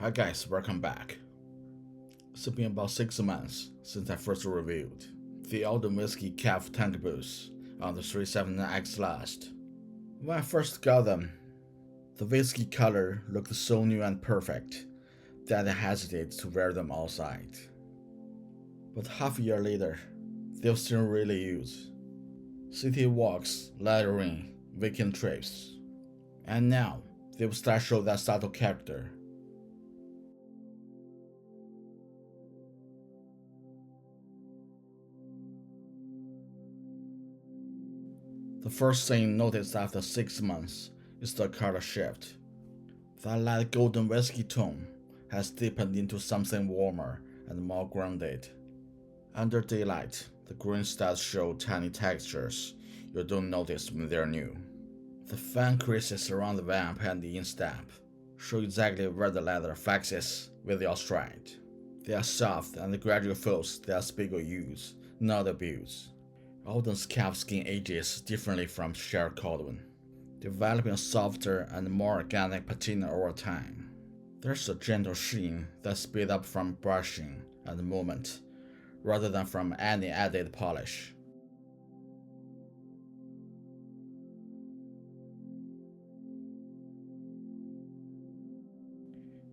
Hi guys, welcome back. It's been about 6 months since I first reviewed the Alden Whiskey Calf Tanker Boots on the 379X last. When I first got them, the whiskey color looked so new and perfect that I hesitated to wear them outside. But half a year later, they've still really used. City walks, lettering, weekend trips. And now, they've started to show that subtle character. The first thing noticed after 6 months is the color shift. That light golden whiskey tone has deepened into something warmer and more grounded. Under daylight, the green starts show tiny textures you don't notice when they're new. The fine creases around the vamp and the instep show exactly where the leather flexes with your stride. They are soft and the gradual folds that Spiegel use, not abuse. Alden's calfskin ages differently from Sherry Caldwell, developing a softer and more organic patina over time. There's a gentle sheen that speeds up from brushing and movement, rather than from any added polish.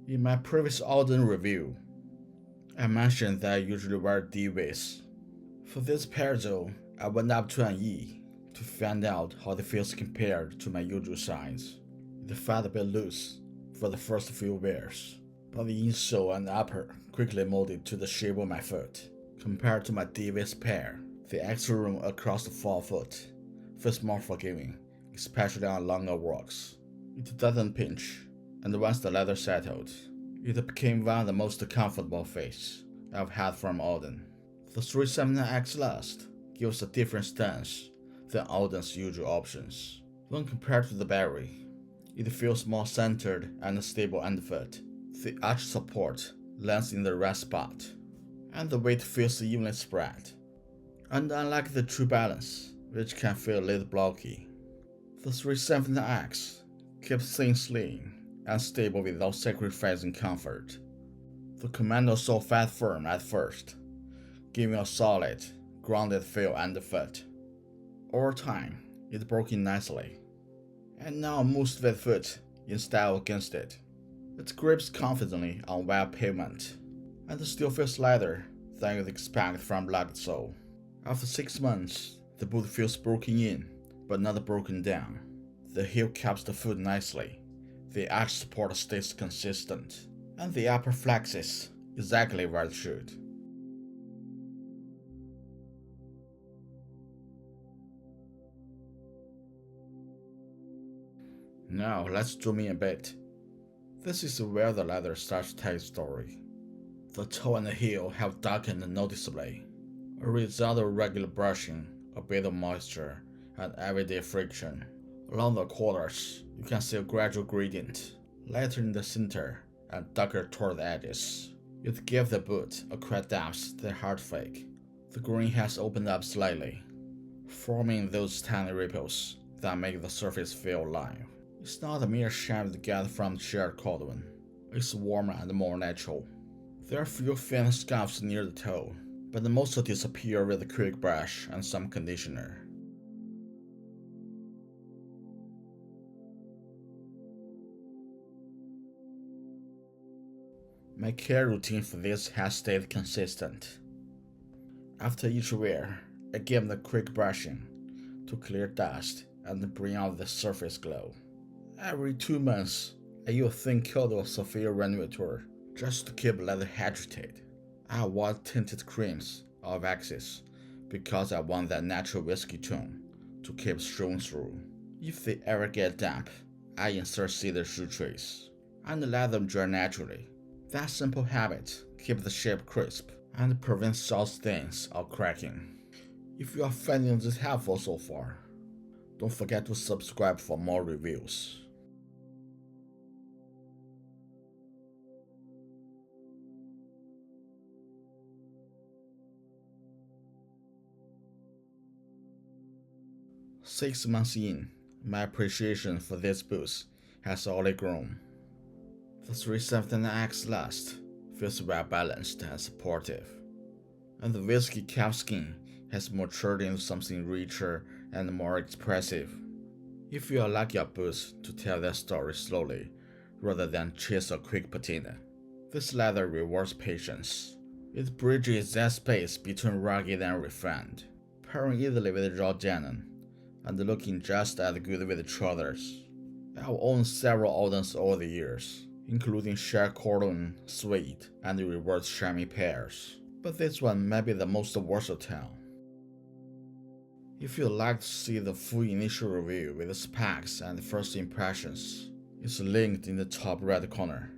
In my previous Alden review, I mentioned that I usually wear D-Wiz. For this pair though, I went up to an E to find out how it feels compared to my usual size. It felt a bit loose for the first few wears, but the insole and upper quickly molded to the shape of my foot. Compared to my D-Wiz pair, the extra room across the forefoot feels more forgiving, especially on longer walks. It doesn't pinch, and once the leather settled, it became one of the most comfortable fits I've had from Alden. The 379X Last gives a different stance than Alden's usual options. When compared to the Berry, it feels more centered and stable underfoot. The arch support lands in the right spot, and the weight feels evenly spread. And unlike the True Balance, which can feel a little blocky, the 379X keeps things lean and stable without sacrificing comfort. The commando so felt firm at first, giving a solid, grounded feel underfoot. Over time, it broke in nicely, and now moves with foot in style against it. It grips confidently on wet pavement, and still feels lighter than you'd expect from lugged sole. After 6 months, the boot feels broken in, but not broken down. The heel caps the foot nicely, the arch support stays consistent, and the upper flexes exactly where it should. Now let's zoom in a bit. This is where the leather starts to tell its story. The toe and the heel have darkened noticeably, a result of regular brushing, a bit of moisture, and everyday friction. Along the corners, you can see a gradual gradient, lighter in the center and darker toward the edges. It gives the boot a quiet depth that's hard to fake. The green has opened up slightly, forming those tiny ripples that make the surface feel alive. It's not a mere shine you get from the Sherry Caldwell. It's warmer and more natural. There are few thin scuffs near the toe, but most disappear with a quick brush and some conditioner. My care routine for this has stayed consistent. After each wear, I give them a quick brushing to clear dust and bring out the surface glow. Every 2 months, I use a thin coat of Sophia Renovator just to keep leather hydrated. I avoid tinted creams or waxes because I want that natural whiskey tone to keep showing through. If they ever get damp, I insert cedar shoe trace and let them dry naturally. That simple habit keeps the shape crisp and prevents salt stains or cracking. If you are finding this helpful so far, don't forget to subscribe for more reviews. Six months in, my appreciation for this boots has only grown. The 317X last feels well balanced and supportive, and the whiskey calfskin has matured into something richer and more expressive. If you like your boots to tell their story slowly rather than chase a quick patina, this leather rewards patience. It bridges that space between rugged and refined, pairing easily with raw denim and looking just as good with trousers. I've owned several Aldens over the years, including shell cordon, suede, and reverse chamois pairs, but this one may be the most versatile. If you'd like to see the full initial review with the specs and first impressions, it's linked in the top right corner.